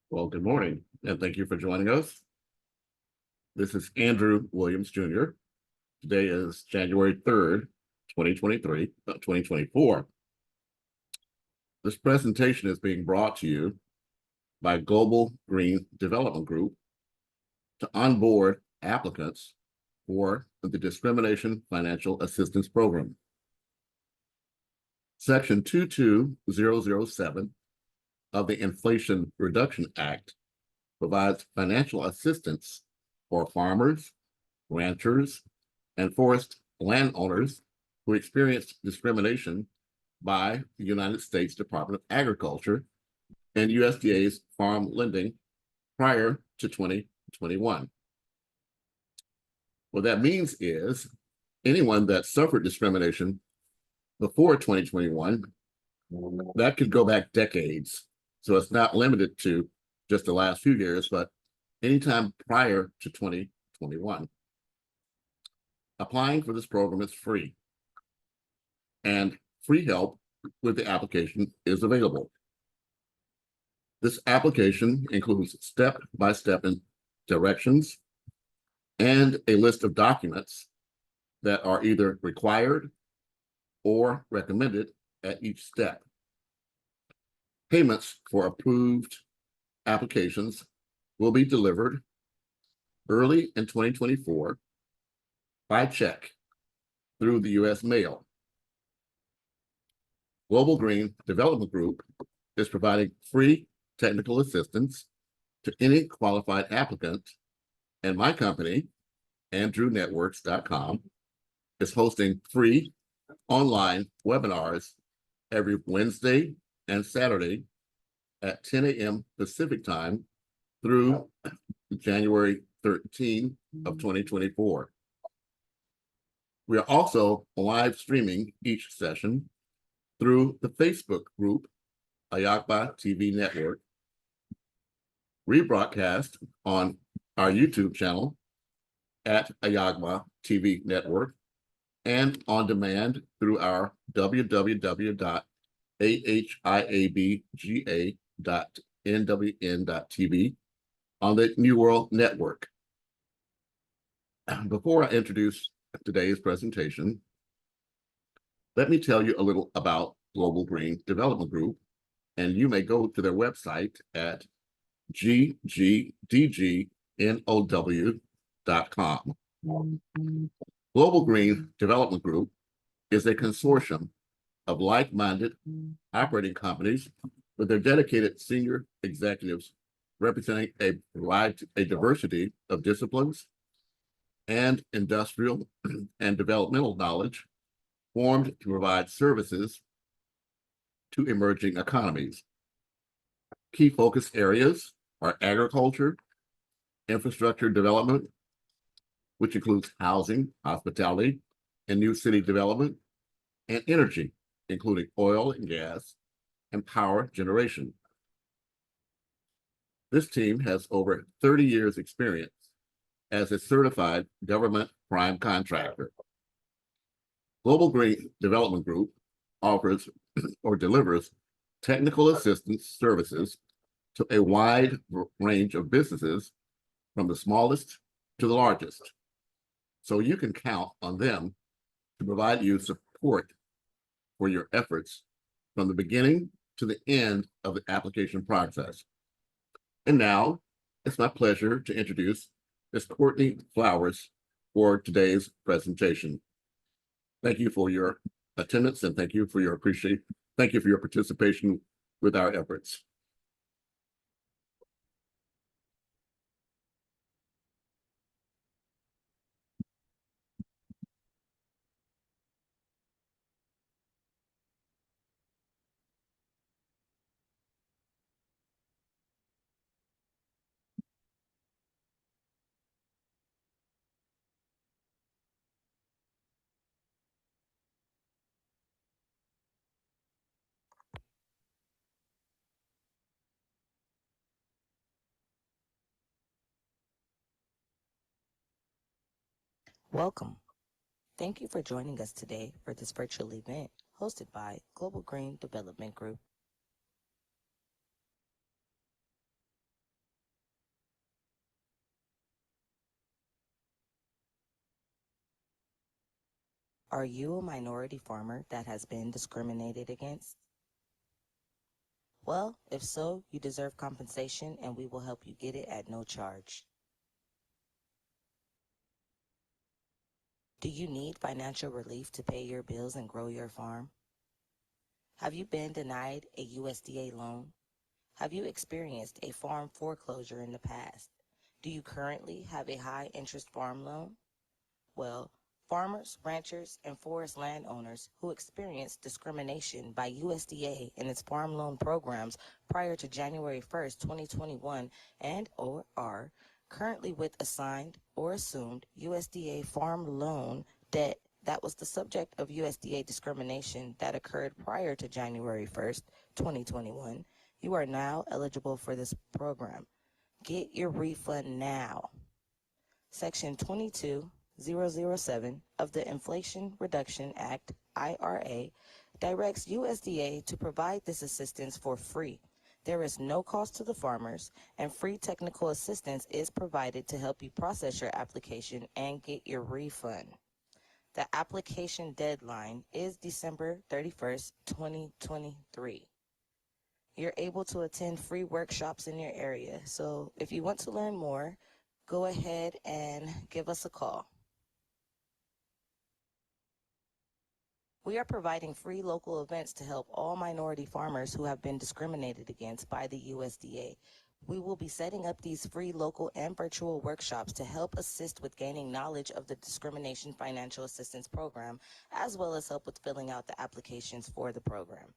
Well, good morning, and thank you for joining us. This is Andrew Williams, Jr. Today is January 3rd, 2024. This presentation is being brought to you by Global Green Development Group to onboard applicants for the Discrimination Financial Assistance Program. Section 22007 of the Inflation Reduction Act provides financial assistance for farmers, ranchers, and forest landowners who experienced discrimination by the United States Department of Agriculture and USDA's farm lending prior to 2021. What that means is anyone that suffered discrimination before 2021, that could go back decades. So it's not limited to just the last few years, but anytime prior to 2021. Applying for this program is free, and free help with the application is available. This application includes step-by-step directions and a list of documents that are either required or recommended at each step. Payments for approved applications will be delivered early in 2024 by check through the U.S. mail. Global Green Development Group is providing free technical assistance to any qualified applicant, and my company, AndrewNetworks.com, is hosting free online webinars every Wednesday and Saturday at 10 a.m. Pacific time through January 13 of 2024. We are also live streaming each session through the Facebook group, AHIABGA-TV Network, rebroadcast on our YouTube channel at AHIABGA-TV Network, and on demand through our www.AHIABGA.NWN.TV on the New World Network. Before I introduce today's presentation, let me tell you a little about Global Green Development Group, and you may go to their website at ggdgnow.com. Global Green Development Group is a consortium of like-minded operating companies with their dedicated senior executives representing a diversity of disciplines and industrial and developmental knowledge formed to provide services to emerging economies. Key focus areas are agriculture, infrastructure development, which includes housing, hospitality, and new city development, and energy, including oil and gas and power generation. This team has over 30 years experience as a certified government prime contractor. Global Green Development Group offers or delivers technical assistance services to a wide range of businesses from the smallest to the largest. So you can count on them to provide you support for your efforts from the beginning to the end of the application process. And now it's my pleasure to introduce Ms. Courtney Flowers for today's presentation. Thank you for your attendance, and thank you for your participation with our efforts. Welcome. Thank you for joining us today for this virtual event hosted by Global Green Development Group. Are you a minority farmer that has been discriminated against? Well, if so, you deserve compensation and we will help you get it at no charge. Do you need financial relief to pay your bills and grow your farm? Have you been denied a USDA loan? Have you experienced a farm foreclosure in the past? Do you currently have a high interest farm loan? Well, farmers, ranchers, and forest landowners who experienced discrimination by USDA in its farm loan programs prior to January 1st, 2021, and or are currently with assigned or assumed USDA farm loan debt that was the subject of USDA discrimination that occurred prior to January 1st, 2021, you are now eligible for this program. Get your refund now. Section 22007 of the Inflation Reduction Act, IRA, directs USDA to provide this assistance for free. There is no cost to the farmers, and free technical assistance is provided to help you process your application and get your refund. The application deadline is December 31st, 2023. You're able to attend free workshops in your area. So if you want to learn more, go ahead and give us a call. We are providing free local events to help all minority farmers who have been discriminated against by the USDA. We will be setting up these free local and virtual workshops to help assist with gaining knowledge of the Discrimination Financial Assistance Program, as well as help with filling out the applications for the program.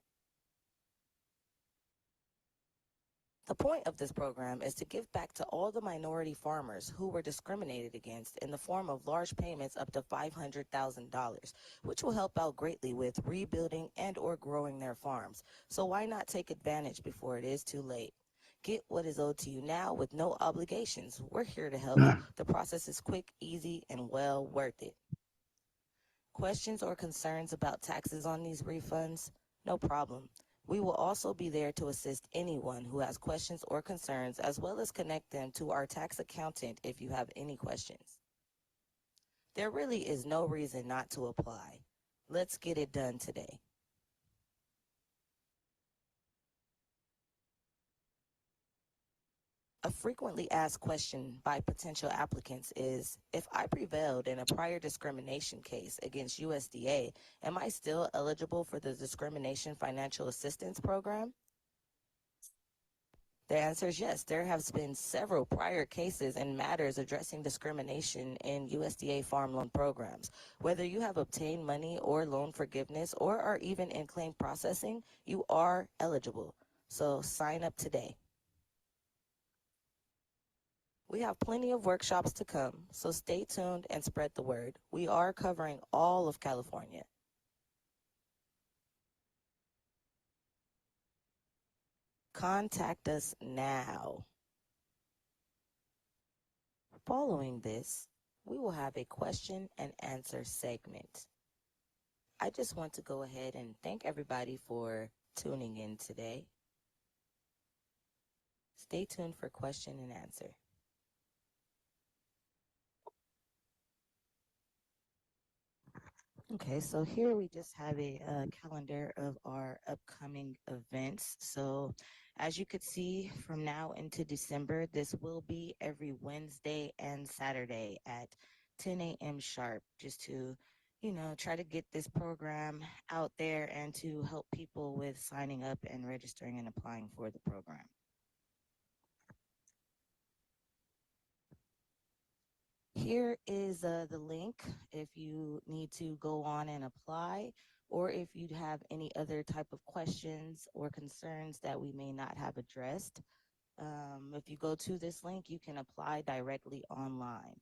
The point of this program is to give back to all the minority farmers who were discriminated against in the form of large payments up to $500,000, which will help out greatly with rebuilding and or growing their farms. So why not take advantage before it is too late? Get what is owed to you now with no obligations. We're here to help. The process is quick, easy, and well worth it. Questions or concerns about taxes on these refunds? No problem. We will also be there to assist anyone who has questions or concerns, as well as connect them to our tax accountant if you have any questions. There really is no reason not to apply. Let's get it done today. A frequently asked question by potential applicants is, if I prevailed in a prior discrimination case against USDA, am I still eligible for the Discrimination Financial Assistance Program? The answer is yes. There have been several prior cases and matters addressing discrimination in USDA farm loan programs. Whether you have obtained money or loan forgiveness or are even in claim processing, you are eligible. So sign up today. We have plenty of workshops to come, so stay tuned and spread the word. We are covering all of California. Contact us now. Following this, we will have a question and answer segment. I just want to go ahead and thank everybody for tuning in today. Stay tuned for question and answer. Okay, so here we just have a calendar of our upcoming events. So as you could see, from now into December, this will be every Wednesday and Saturday at 10 a.m. sharp, just to, try to get this program out there and to help people with signing up and registering and applying for the program. Here is the link if you need to go on and apply, or if you have any other type of questions or concerns that we may not have addressed. If you go to this link, you can apply directly online.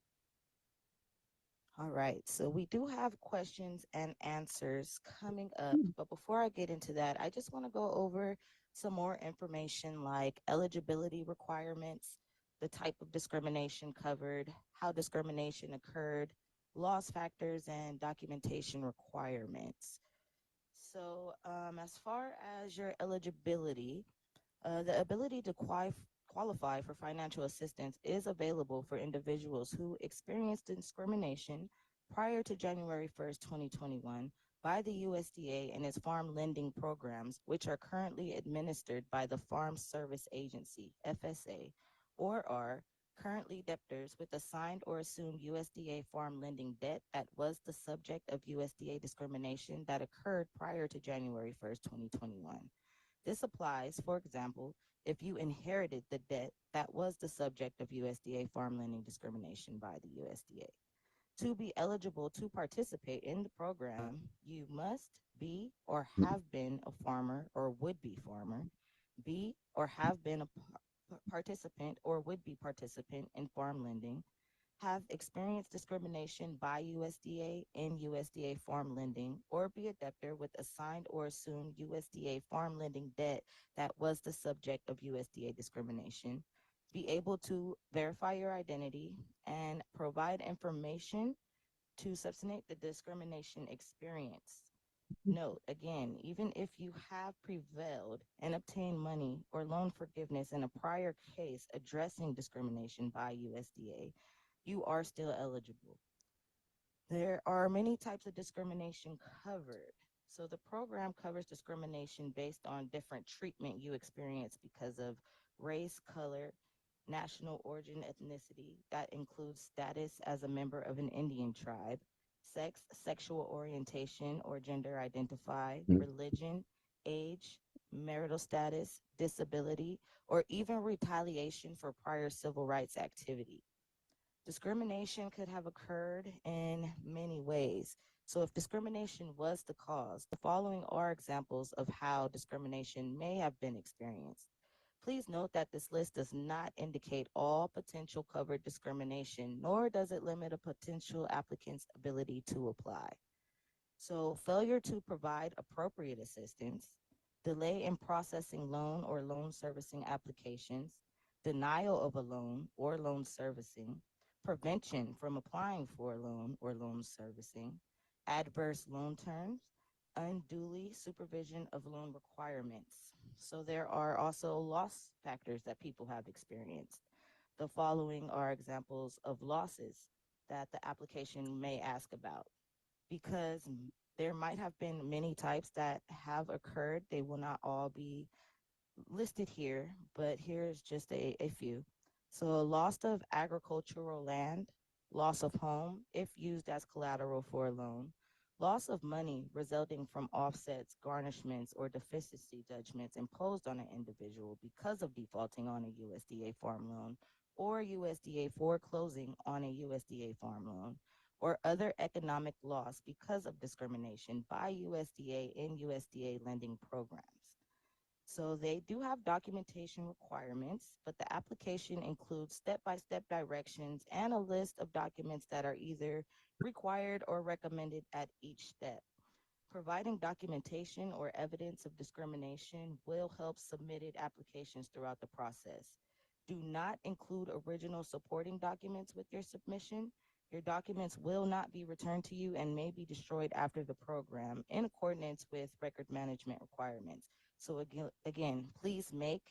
All right, so we do have questions and answers coming up, but before I get into that, I just want to go over some more information like eligibility requirements, the type of discrimination covered, how discrimination occurred, loss factors, and documentation requirements. So as far as your eligibility, the ability to qualify for financial assistance is available for individuals who experience discrimination prior to January 1st, 2021, by the USDA and its farm lending programs, which are currently administered by the Farm Service Agency, FSA, or are currently debtors with assigned or assumed USDA farm lending debt that was the subject of USDA discrimination that occurred prior to January 1st, 2021. This applies, for example, if you inherited the debt that was the subject of USDA farm lending discrimination by the USDA. To be eligible to participate in the program, you must be or have been a farmer or would be farmer, be or have been a participant or would be participant in farm lending, have experienced discrimination by USDA in USDA farm lending, or be a debtor with assigned or assumed USDA farm lending debt that was the subject of USDA discrimination, be able to verify your identity and provide information to substantiate the discrimination experience. Note again, even if you have prevailed and obtained money or loan forgiveness in a prior case addressing discrimination by USDA, you are still eligible. There are many types of discrimination covered. So the program covers discrimination based on different treatment you experience because of race, color, national origin, ethnicity. That includes status as a member of an Indian tribe, sex, sexual orientation or gender identify, religion, age, marital status, disability, or even retaliation for prior civil rights activity. Discrimination could have occurred in many ways. So if discrimination was the cause, the following are examples of how discrimination may have been experienced. Please note that this list does not indicate all potential covered discrimination, nor does it limit a potential applicant's ability to apply. So failure to provide appropriate assistance, delay in processing loan or loan servicing applications, denial of a loan or loan servicing, prevention from applying for a loan or loan servicing, adverse loan terms, unduly supervision of loan requirements. So there are also loss factors that people have experienced. The following are examples of losses that the application may ask about. Because there might have been many types that have occurred, they will not all be listed here, but here's just a few. So loss of agricultural land, loss of home if used as collateral for a loan, loss of money resulting from offsets, garnishments, or deficiency judgments imposed on an individual because of defaulting on a USDA farm loan or USDA foreclosing on a USDA farm loan, or other economic loss because of discrimination by USDA in USDA lending programs. So they do have documentation requirements, but the application includes step-by-step directions and a list of documents that are either required or recommended at each step. Providing documentation or evidence of discrimination will help submitted applications throughout the process. Do not include original supporting documents with your submission. Your documents will not be returned to you and may be destroyed after the program in accordance with record management requirements. So again, please make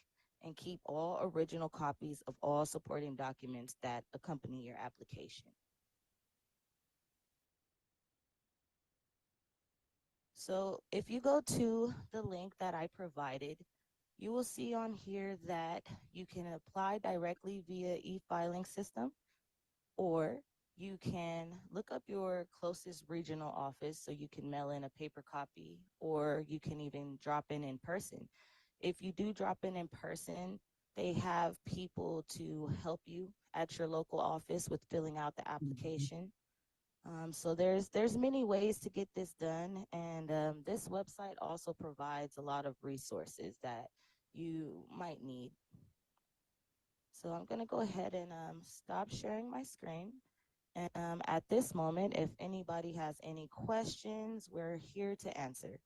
and keep all original copies of all supporting documents that accompany your application. So if you go to the link that I provided, you will see on here that you can apply directly via e-filing system, or you can look up your closest regional office so you can mail in a paper copy, or you can even drop in person. If you do drop in person, they have people to help you at your local office with filling out the application. So there's many ways to get this done, and this website also provides a lot of resources that you might need. So I'm going to go ahead and stop sharing my screen. And at this moment, if anybody has any questions, we're here to answer.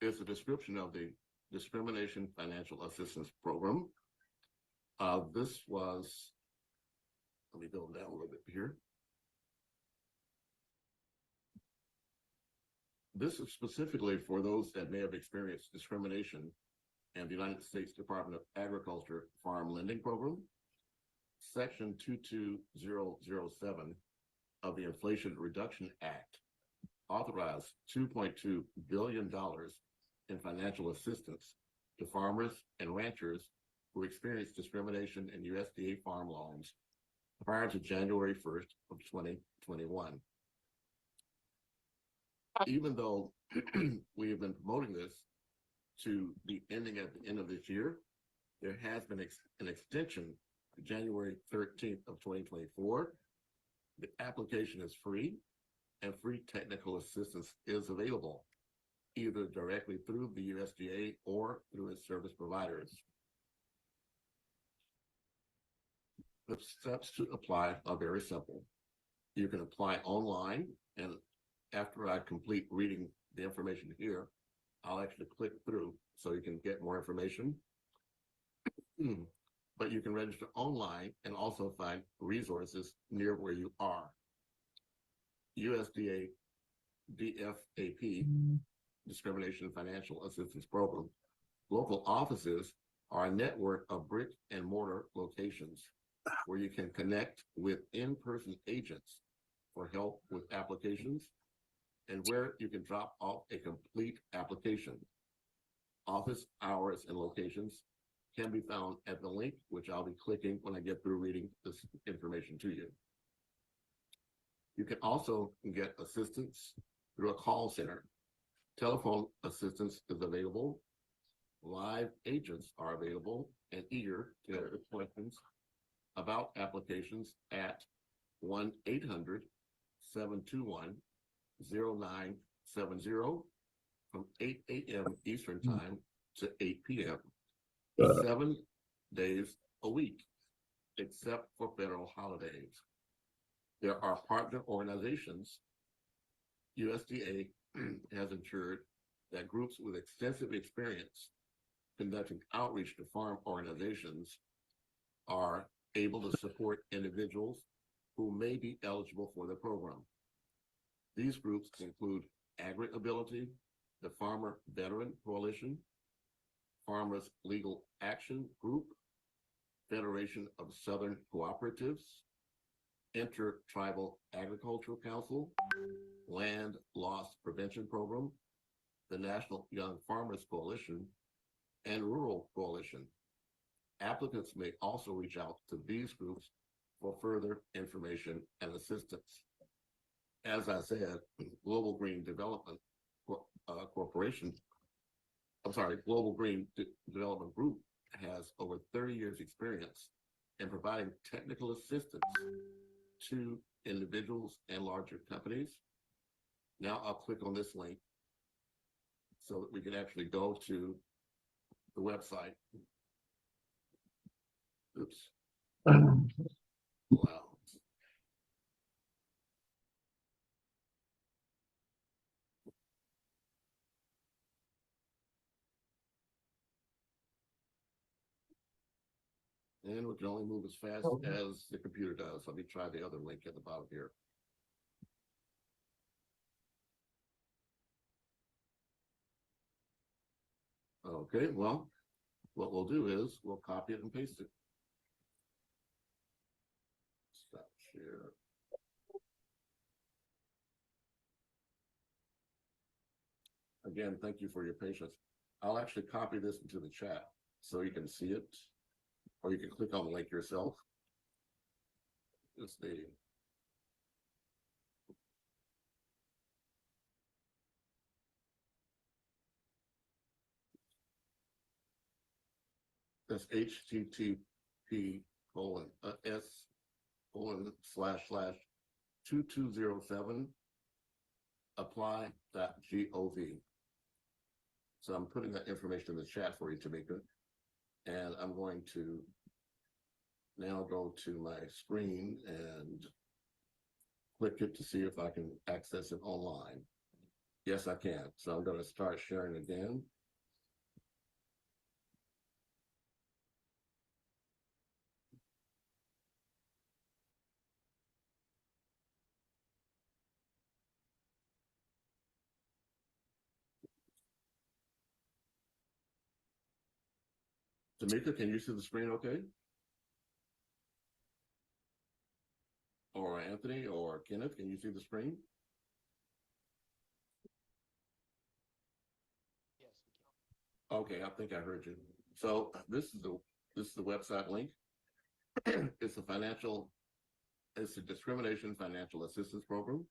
Is a description of the Discrimination Financial Assistance Program. This was, let me go down a little bit here. This is specifically for those that may have experienced discrimination in the United States Department of Agriculture Farm Lending Program. Section 22007 of the Inflation Reduction Act authorized $2.2 billion in financial assistance to farmers and ranchers who experienced discrimination in USDA farm loans prior to January 1st of 2021. Even though we have been promoting this to be ending at the end of this year, there has been an extension to January 13th of 2024. The application is free and free technical assistance is available, either directly through the USDA or through its service providers. The steps to apply are very simple. You can apply online, and after I complete reading the information here, I'll actually click through so you can get more information. But you can register online and also find resources near where you are. USDA DFAP, Discrimination Financial Assistance Program. Local offices are a network of brick and mortar locations where you can connect with in-person agents for help with applications and where you can drop off a complete application. Office hours and locations can be found at the link, which I'll be clicking when I get through reading this information to you. You can also get assistance through a call center. Telephone assistance is available. Live agents are available and eager to answer questions about applications at 1-800-721-0970 from 8 a.m. Eastern Time to 8 p.m. 7 days a week, except for federal holidays. There are partner organizations. USDA has ensured that groups with extensive experience conducting outreach to farm organizations are able to support individuals who may be eligible for the program. These groups include AgriAbility, the Farmer Veteran Coalition, Farmers Legal Action Group, Federation of Southern Cooperatives, Intertribal Agricultural Council, Land Loss Prevention Program, the National Young Farmers Coalition, and Rural Coalition. Applicants may also reach out to these groups for further information and assistance. As I said, Global Green Development Global Green Development Group has over 30 years experience in providing technical assistance to individuals and larger companies. Now I'll click on this link so that we can actually go to the website. Oops. Wow. And we can only move as fast as the computer does. Let me try the other link at the bottom here. Okay, well, what we'll do is we'll copy it and paste it. Stop share. Again, thank you for your patience. I'll actually copy this into the chat so you can see it, or you can click on the link yourself. It's the that's http://2207 apply.gov. So I'm putting that information in the chat for you, Tamika. And I'm going to now go to my screen and click it to see if I can access it online. Yes, I can. So I'm going to start sharing again. Tamika, can you see the screen okay? Or Anthony or Kenneth, can you see the screen? Okay, I think I heard you. So this is the website link. It's a discrimination financial assistance program.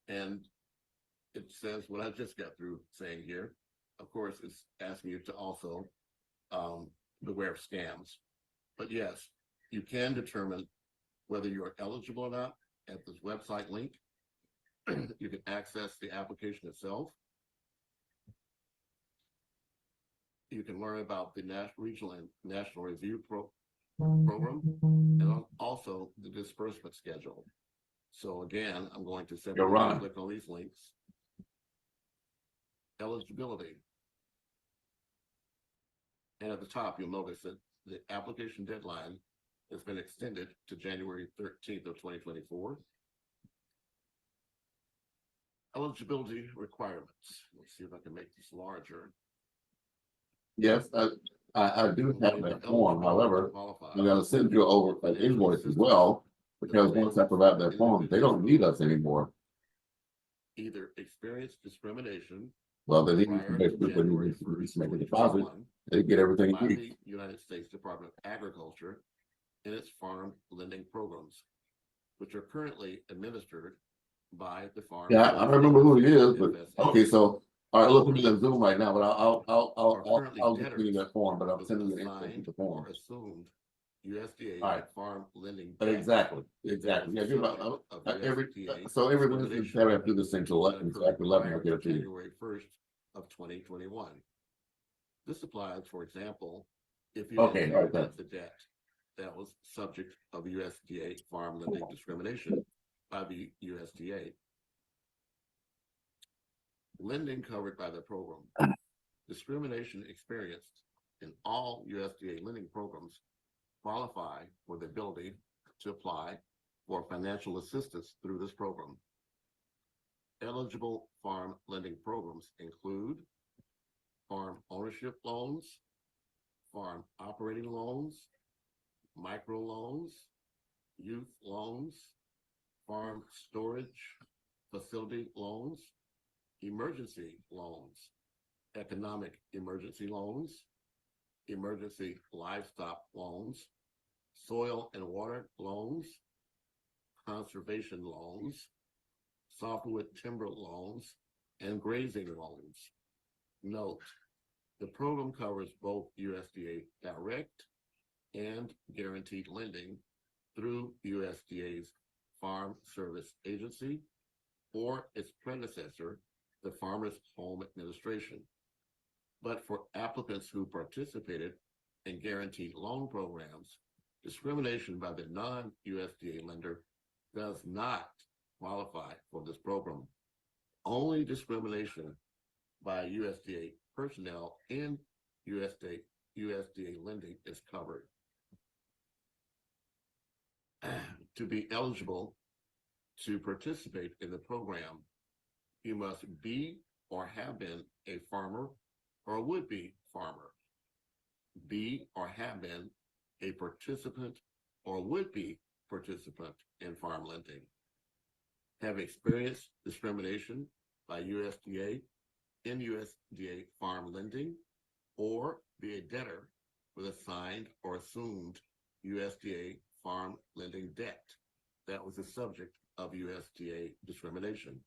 And it says what I just got through saying here. Of course, it's asking you to also beware of scams. But yes, you can determine whether you're eligible or not at this website link. You can access the application itself. You can learn about the regional and national review program, and also the disbursement schedule. So again, I'm going to simply click on these links. Eligibility. And at the top, you'll notice that the application deadline has been extended to January 13th of 2024. Eligibility requirements. Let's see if I can make this larger. Yes, I do have that form. However, I'm going to send you over an invoice as well, because once I provide that form, they don't need us anymore. Either experience discrimination. Well, they need to make a deposit. They get everything by the United States Department of Agriculture in its farm lending programs, which are currently administered by the farm. Yeah, I remember who he is, but okay, so all right, look at me on Zoom right now, but I'll just give you that form, but I'm sending you the form. Assumed USDA All right. farm lending. Exactly. Yeah, so every Wednesday I have to do this thing till 11. So after 11, I'll get it to you. January 1st of 2021. This applies, for example, if you inherit the debt that was subject of USDA farm lending discrimination by the USDA. Lending covered by the program. Discrimination experienced in all USDA lending programs qualify for the ability to apply for financial assistance through this program. Eligible farm lending programs include farm ownership loans, farm operating loans, micro loans, youth loans, farm storage facility loans, emergency loans, economic emergency loans, emergency livestock loans, soil and water loans, conservation loans, softwood timber loans, and grazing loans. Note, the program covers both USDA direct and guaranteed lending through USDA's Farm Service Agency or its predecessor, the Farmers Home Administration. But for applicants who participated in guaranteed loan programs, discrimination by the non-USDA lender does not qualify for this program. Only discrimination by USDA personnel in USDA lending is covered. To be eligible to participate in the program, you must be or have been a farmer or a would-be farmer, be or have been a participant or would-be participant in farm lending, have experienced discrimination by USDA in USDA farm lending, or be a debtor with assigned or assumed USDA farm lending debt that was the subject of USDA discrimination.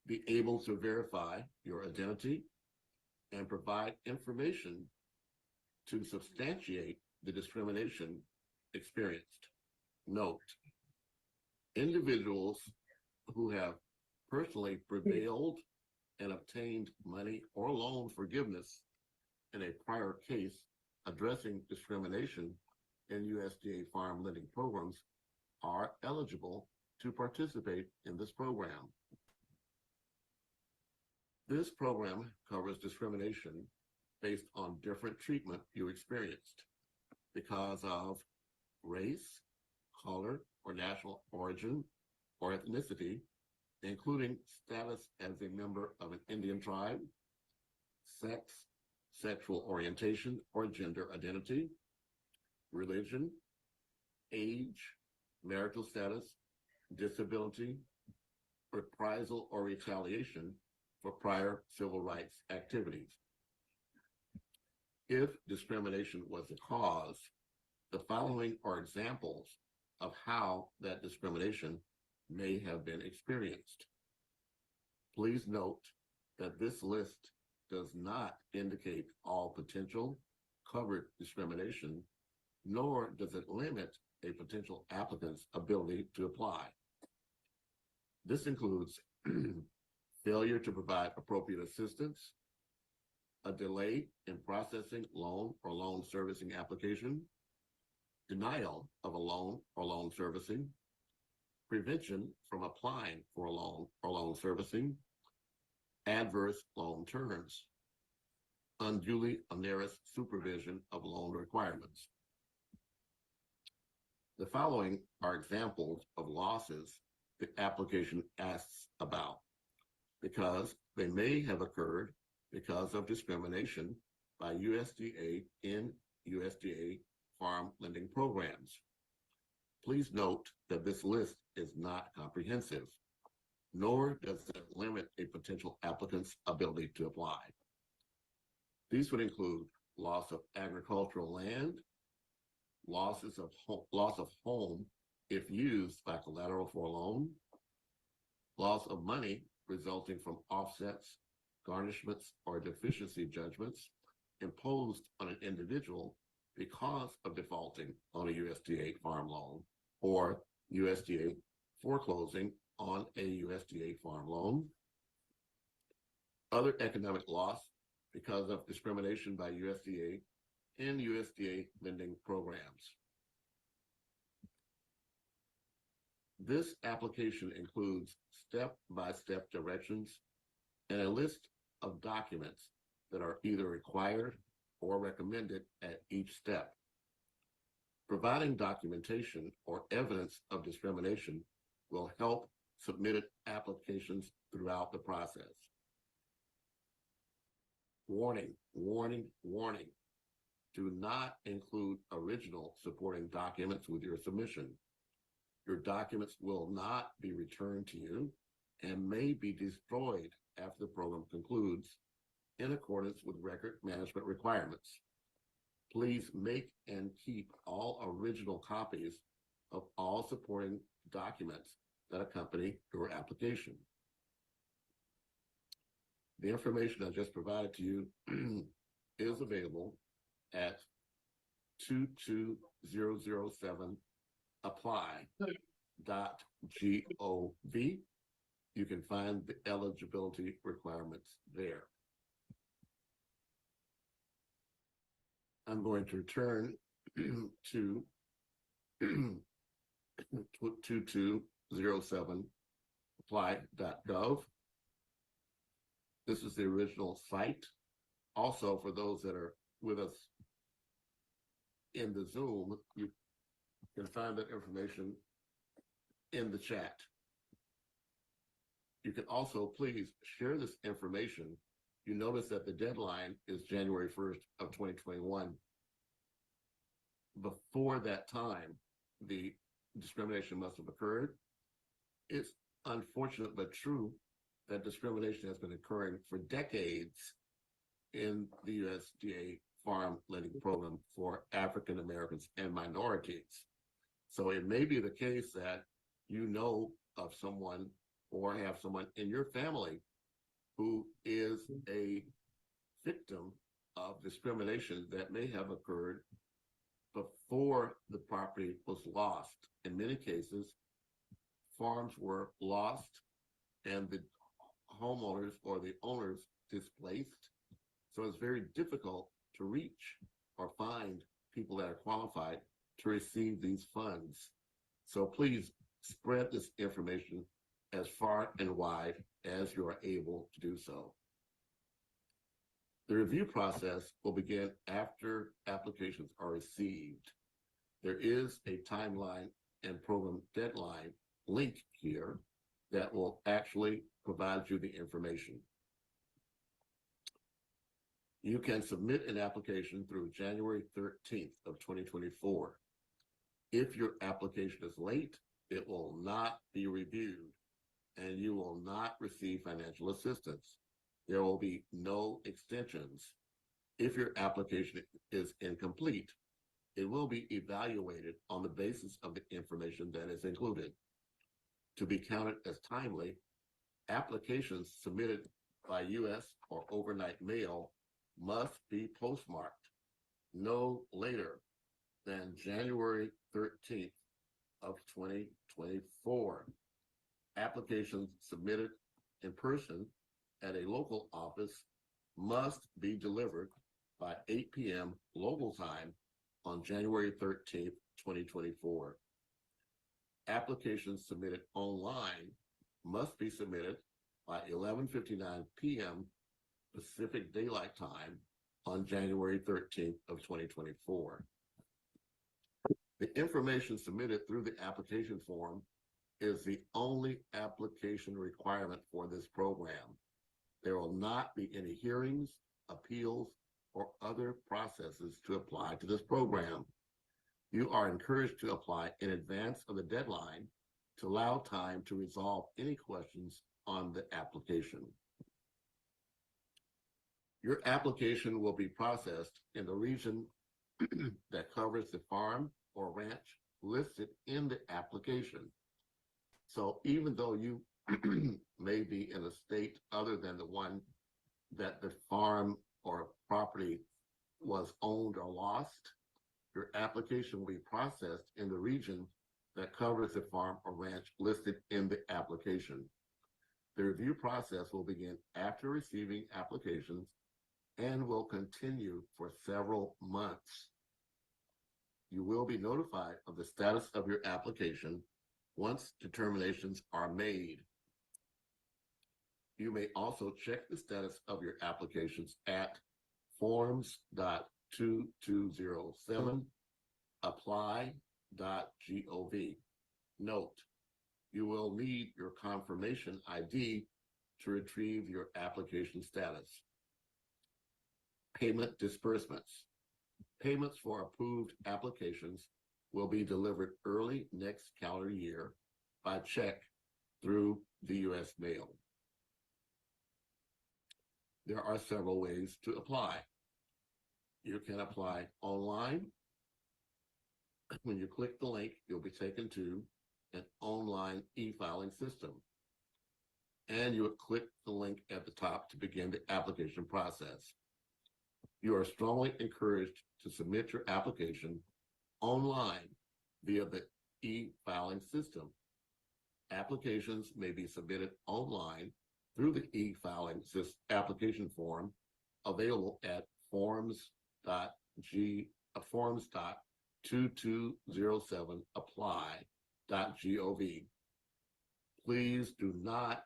Be able to verify your identity and provide information to substantiate the discrimination experienced. Note, individuals who have personally prevailed and obtained money or loan forgiveness in a prior case addressing discrimination in USDA farm lending programs are eligible to participate in this program. This program covers discrimination based on different treatment you experienced because of race, color, or national origin or ethnicity, including status as a member of an Indian tribe, sex, sexual orientation or gender identity, religion, age, marital status, disability, reprisal or retaliation for prior civil rights activities. If discrimination was the cause, the following are examples of how that discrimination may have been experienced. Please note that this list does not indicate all potential covered discrimination, nor does it limit a potential applicant's ability to apply. This includes failure to provide appropriate assistance, a delay in processing loan or loan servicing application, denial of a loan or loan servicing, prevention from applying for a loan or loan servicing, adverse loan terms, unduly onerous supervision of loan requirements. The following are examples of losses the application asks about, because they may have occurred because of discrimination by USDA in USDA farm lending programs. Please note that this list is not comprehensive, nor does it limit a potential applicant's ability to apply. These would include loss of agricultural land, loss of home if used by collateral for a loan, loss of money resulting from offsets, garnishments, or deficiency judgments imposed on an individual because of defaulting on a USDA farm loan, or USDA foreclosing on a USDA farm loan, other economic loss because of discrimination by USDA in USDA lending programs. This application includes step-by-step directions and a list of documents that are either required or recommended at each step. Providing documentation or evidence of discrimination will help submitted applications throughout the process. Warning, warning, warning. Do not include original supporting documents with your submission. Your documents will not be returned to you and may be destroyed after the program concludes in accordance with record management requirements. Please make and keep all original copies of all supporting documents that accompany your application. The information I just provided to you is available at 22007 apply.gov. You can find the eligibility requirements there. I'm going to return to 2207 apply.gov. This is the original site. Also, for those that are with us in the Zoom, you can find that information in the chat. You can also please share this information. You notice that the deadline is January 1st of 2021. Before that time, the discrimination must have occurred. It's unfortunate but true that discrimination has been occurring for decades in the USDA farm lending program for African Americans and minorities. So it may be the case that you know of someone or have someone in your family who is a victim of discrimination that may have occurred before the property was lost. In many cases, farms were lost and the homeowners or the owners displaced. So it's very difficult to reach or find people that are qualified to receive these funds. So please spread this information as far and wide as you are able to do so. The review process will begin after applications are received. There is a timeline and program deadline link here that will actually provide you the information. You can submit an application through January 13th of 2024. If your application is late, it will not be reviewed and you will not receive financial assistance. There will be no extensions. If your application is incomplete, it will be evaluated on the basis of the information that is included. To be counted as timely, applications submitted by U.S. or overnight mail must be postmarked no later than January 13th of 2024. Applications submitted in person at a local office must be delivered by 8 p.m. local time on January 13th, 2024. Applications submitted online must be submitted by 11:59 p.m. Pacific Daylight Time on January 13th of 2024. The information submitted through the application form is the only application requirement for this program. There will not be any hearings, appeals, or other processes to apply to this program. You are encouraged to apply in advance of the deadline to allow time to resolve any questions on the application. Your application will be processed in the region that covers the farm or ranch listed in the application. So even though you may be in a state other than the one that the farm or property was owned or lost, your application will be processed in the region that covers the farm or ranch listed in the application. The review process will begin after receiving applications and will continue for several months. You will be notified of the status of your application once determinations are made. You may also check the status of your applications at forms.2207apply.gov. Note, you will need your confirmation ID to retrieve your application status. Payment disbursements. Payments for approved applications will be delivered early next calendar year by check through the U.S. mail. There are several ways to apply. You can apply online. When you click the link, you'll be taken to an online e-filing system. And you would click the link at the top to begin the application process. You are strongly encouraged to submit your application online via the e-filing system. Applications may be submitted online through the e-filing application form available at forms.2207apply.gov. Please do not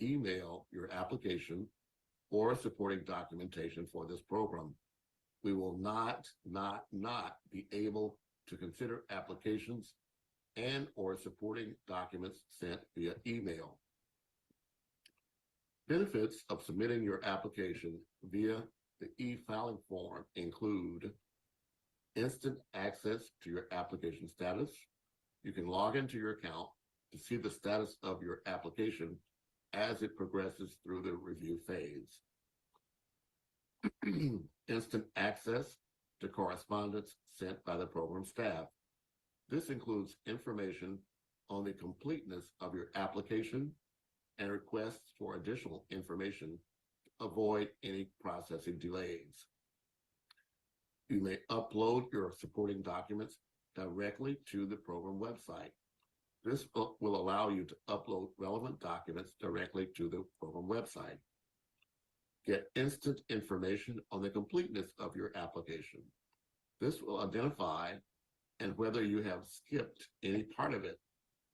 email your application or supporting documentation for this program. We will not be able to consider applications and or supporting documents sent via email. Benefits of submitting your application via the e-filing form include instant access to your application status. You can log into your account to see the status of your application as it progresses through the review phase. Instant access to correspondence sent by the program staff. This includes information on the completeness of your application and requests for additional information to avoid any processing delays. You may upload your supporting documents directly to the program website. This will allow you to upload relevant documents directly to the program website. Get instant information on the completeness of your application. This will identify and whether you have skipped any part of it,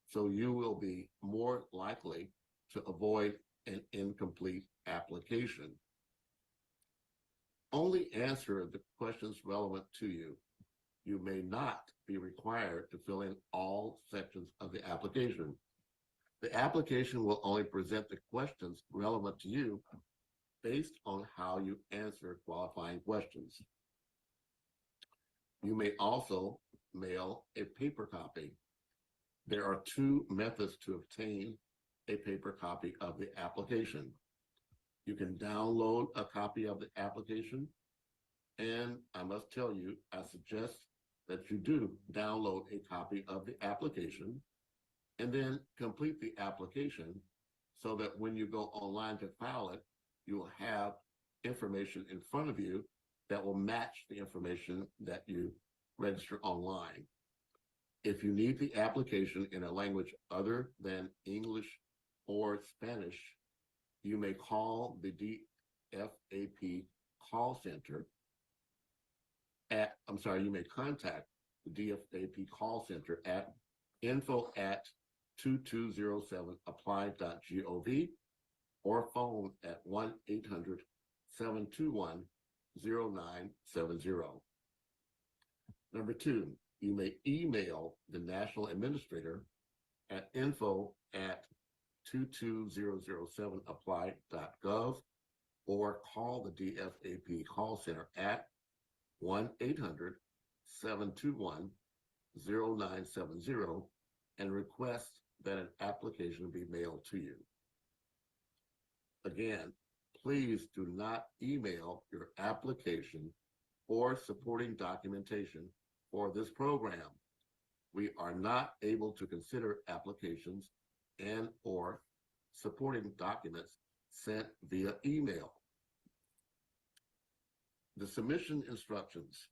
so you will be more likely to avoid an incomplete application. Only answer the questions relevant to you. You may not be required to fill in all sections of the application. The application will only present the questions relevant to you based on how you answer qualifying questions. You may also mail a paper copy. There are two methods to obtain a paper copy of the application. You can download a copy of the application, and I must tell you, I suggest that you do download a copy of the application and then complete the application so that when you go online to file it, you will have information in front of you that will match the information that you register online. If you need the application in a language other than English or Spanish, you may call the DFAP call center you may contact the DFAP call center at info@2207apply.gov or phone at 1-800-721-0970. Number two, you may email the National Administrator at info@22007apply.gov or call the DFAP call center at 1-800-721-0970 and request that an application be mailed to you. Again, please do not email your application or supporting documentation for this program. We are not able to consider applications and or supporting documents sent via email. The submission instructions.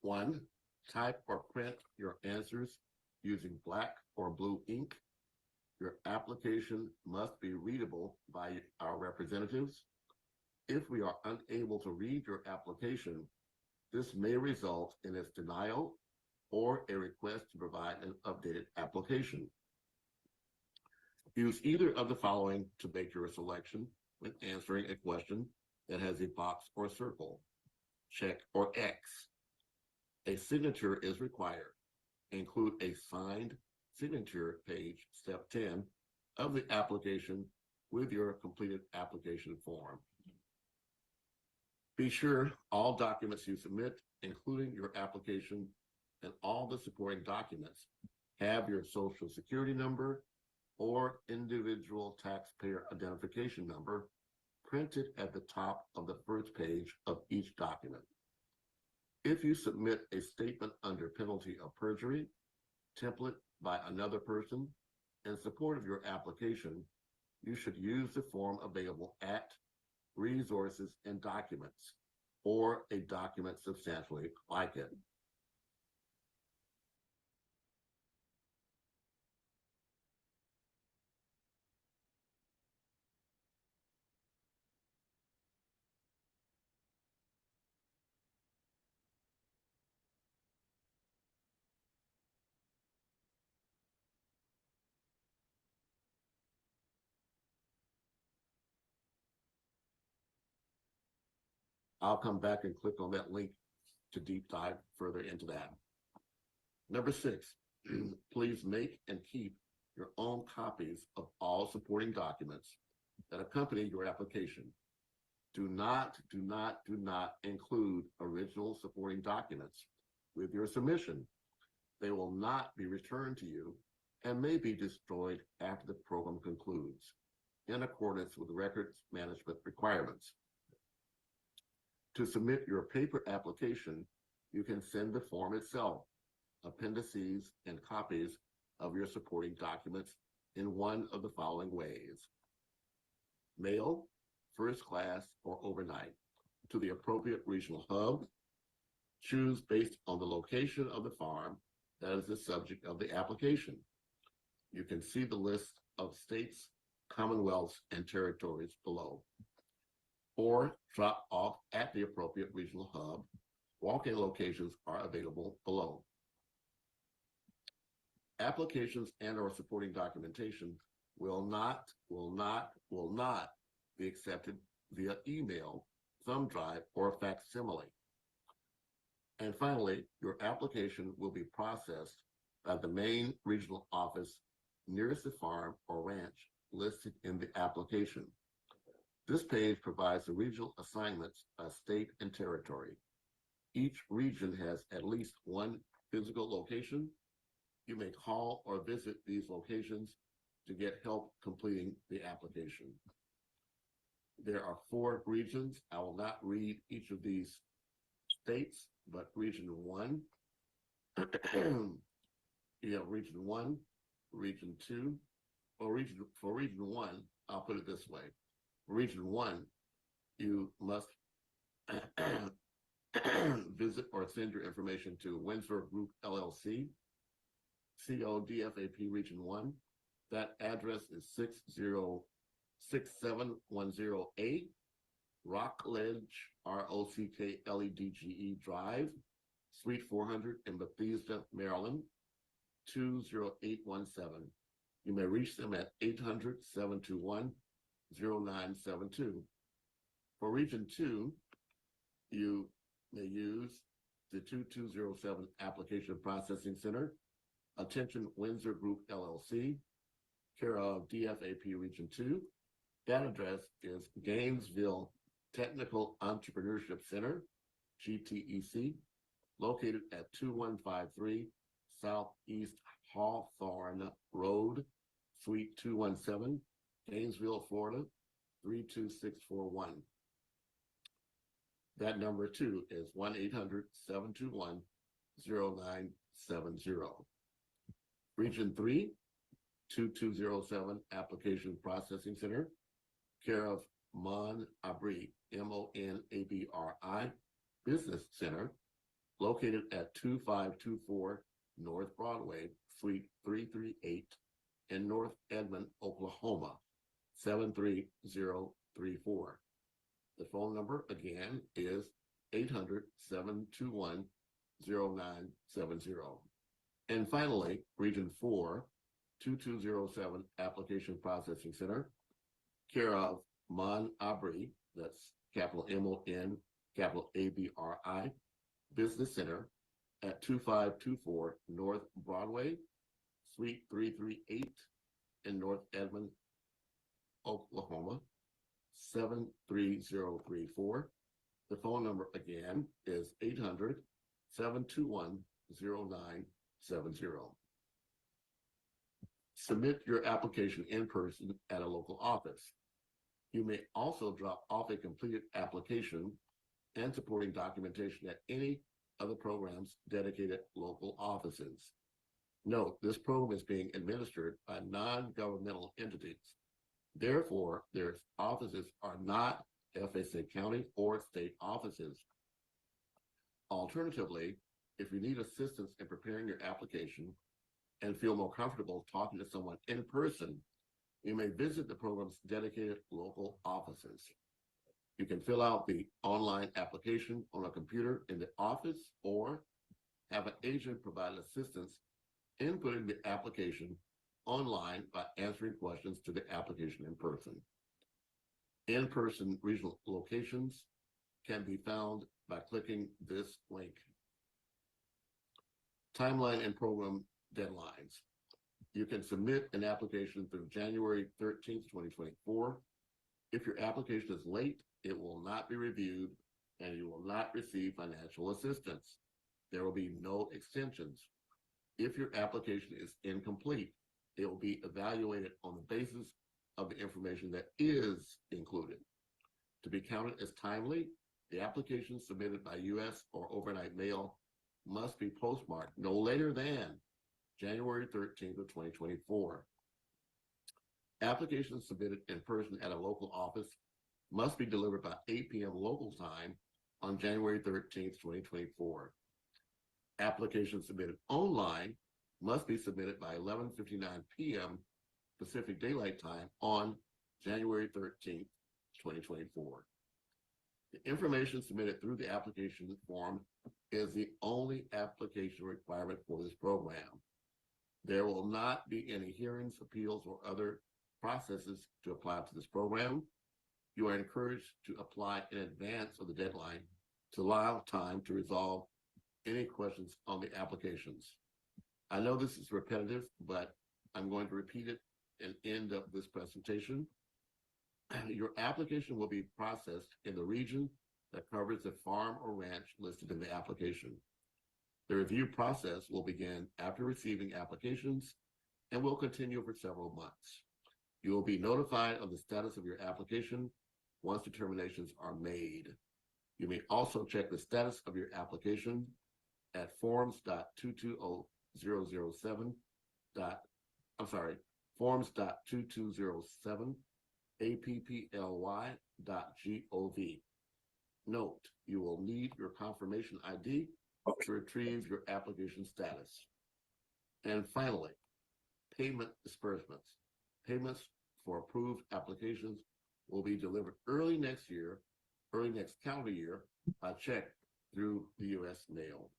1, type or print your answers using black or blue ink. Your application must be readable by our representatives. If we are unable to read your application, this may result in its denial or a request to provide an updated application. Use either of the following to make your selection when answering a question that has a box or circle, check or X. A signature is required. Include a signed signature page, step 10, of the application with your completed application form. Be sure all documents you submit, including your application and all the supporting documents, have your Social Security number or individual taxpayer identification number printed at the top of the first page of each document. If you submit a statement under penalty of perjury, template by another person, in support of your application, you should use the form available at Resources and Documents, or a document substantially like it. I'll come back and click on that link to deep dive further into that. Number 6, please make and keep your own copies of all supporting documents that accompany your application. Do not include original supporting documents with your submission. They will not be returned to you and may be destroyed after the program concludes, in accordance with records management requirements. To submit your paper application, you can send the form itself, appendices, and copies of your supporting documents in one of the following ways. Mail, first class, or overnight to the appropriate regional hub. Choose based on the location of the farm that is the subject of the application. You can see the list of states, commonwealths, and territories below. Or drop off at the appropriate regional hub. Walk-in locations are available below. Applications and or supporting documentation will not be accepted via email, thumb drive, or facsimile. And finally, your application will be processed by the main regional office nearest the farm or ranch listed in the application. This page provides the regional assignments by state and territory. Each region has at least one physical location. You may call or visit these locations to get help completing the application. There are 4 regions. I will not read each of these states, but region 1, you have region 1, region 2, or for region 1, I'll put it this way. Region 1, you must visit or send your information to Windsor Group LLC, CO DFAP Region 1. That address is 606710A, Rockledge, ROCKLEDGE Drive, Suite 400 in Bethesda, Maryland, 20817. You may reach them at 800-721-0972. For Region 2, you may use the 2207 Application Processing Center, attention Windsor Group LLC, care of DFAP Region 2. That address is Gainesville Technical Entrepreneurship Center, GTEC, located at 2153 Southeast Hawthorne Road, Suite 217, Gainesville, Florida, 32641. That number too is 1-800-721-0970. Region 3, 2207 Application Processing Center, care of Mon Abri, MONABRI Business Center, located at 2524 North Broadway, Suite 338 in North Edmond, Oklahoma, 73034. The phone number again is 800-721-0970. And finally, Region 4, 2207 Application Processing Center, care of Mon Abri, that's capital MON, capital ABRI, Business Center at 2524 North Broadway, Suite 338 in North Edmond, Oklahoma, 73034. The phone number again is 800-721-0970. Submit your application in person at a local office. You may also drop off a completed application and supporting documentation at any of the program's dedicated local offices. Note, this program is being administered by non-governmental entities. Therefore, their offices are not FSA county or state offices. Alternatively, if you need assistance in preparing your application and feel more comfortable talking to someone in person, you may visit the program's dedicated local offices. You can fill out the online application on a computer in the office or have an agent provide assistance inputting the application online by answering questions to the application in person. In-person regional locations can be found by clicking this link. Timeline and program deadlines. You can submit an application through January 13th, 2024. If your application is late, it will not be reviewed and you will not receive financial assistance. There will be no extensions. If your application is incomplete, it will be evaluated on the basis of the information that is included. To be counted as timely, the application submitted by U.S. or overnight mail must be postmarked no later than January 13th of 2024. Applications submitted in person at a local office must be delivered by 8 p.m. local time on January 13th, 2024. Applications submitted online must be submitted by 11:59 p.m. Pacific Daylight Time on January 13th, 2024. The information submitted through the application form is the only application requirement for this program. There will not be any hearings, appeals, or other processes to apply to this program. You are encouraged to apply in advance of the deadline to allow time to resolve any questions on the applications. I know this is repetitive, but I'm going to repeat it and end up this presentation. Your application will be processed in the region that covers the farm or ranch listed in the application. The review process will begin after receiving applications and will continue for several months. You will be notified of the status of your application once determinations are made. You may also check the status of your application at forms.22007. Forms.2207 apply.gov. Note, you will need your confirmation ID to retrieve your application status. And finally, payment disbursements. Payments for approved applications will be delivered early next calendar year, by check through the U.S. mail.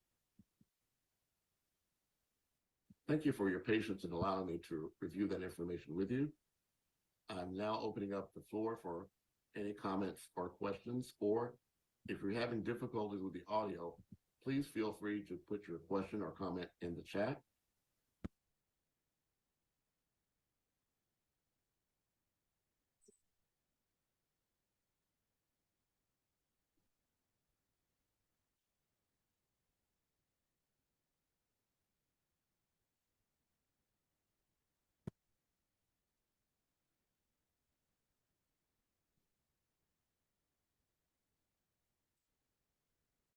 Thank you for your patience in allowing me to review that information with you. I'm now opening up the floor for any comments or questions, or if you're having difficulties with the audio, please feel free to put your question or comment in the chat.